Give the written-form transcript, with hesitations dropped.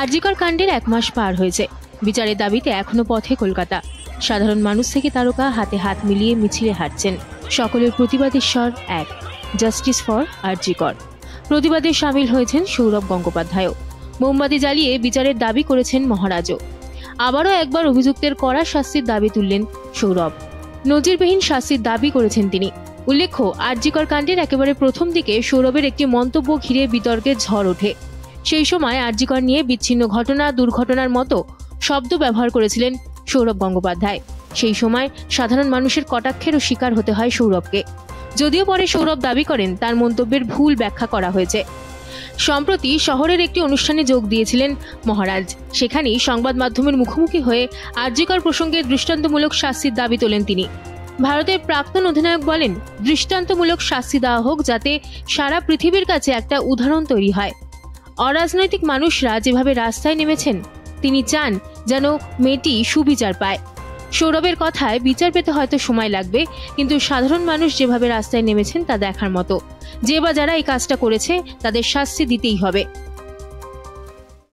আরজিকর কাণ্ডের 1 মাস পার হয়েছে। বিচারের দাবিতে এখনো পথে কলকাতা। সাধারণ মানুষ থেকে তারকা হাতে হাত মিলিয়ে মিছিলে হাঁটছেন। সকলের প্রতিবাদের স্বর এক, জাস্টিস ফর আরজিকর। প্রতিবাদে সামিল হয়েছেন সৌরভ গঙ্গোপাধ্যায়ও। মোমবাতি জ্বালিয়ে বিচারের দাবি করেছেন মহারাজও। আবারও একবার অভিযুক্তের কড়া শাস্তির দাবি তুললেন সৌরভ। নজিরবিহীন শাস্তির দাবি করেছেন তিনি। উল্লেখ্য, আরজিকর কাণ্ডের একেবারে প্রথম দিকে সৌরভের একটি মন্তব্য ঘিরে বিতর্কের ঝড় ওঠে। সেই সময় আরজিকর নিয়ে বিচ্ছিন্ন ঘটনা, দুর্ঘটনার মতো শব্দ ব্যবহার করেছিলেন সৌরভ গঙ্গোপাধ্যায়। সেই সময় সাধারণ মানুষের কটাক্ষেরও শিকার হতে হয় সৌরভকে। যদিও পরে সৌরভ দাবি করেন তার মন্তব্যের ভুল ব্যাখ্যা করা হয়েছে। সম্প্রতি শহরের একটি অনুষ্ঠানে যোগ দিয়েছিলেন মহারাজ। সেখানেই সংবাদ মাধ্যমের মুখোমুখি হয়ে আরজিকর প্রসঙ্গে দৃষ্টান্তমূলক শাস্তির দাবি তোলেন তিনি। ভারতের প্রাক্তন অধিনায়ক বলেন, দৃষ্টান্তমূলক শাস্তি দেওয়া হোক, যাতে সারা পৃথিবীর কাছে একটা উদাহরণ তৈরি হয়। অরাজনৈতিক মানুষরা যেভাবে রাস্তায় নেমেছেন, তিনি চান যেন মেয়েটি সুবিচার পায়। সৌরভের কথায় বিচার পেতে হয়তো সময় লাগবে, কিন্তু সাধারণ মানুষ যেভাবে রাস্তায় নেমেছেন তা দেখার মতো। যে বা যারা এই কাজটা করেছে তাদের শাস্তি দিতেই হবে।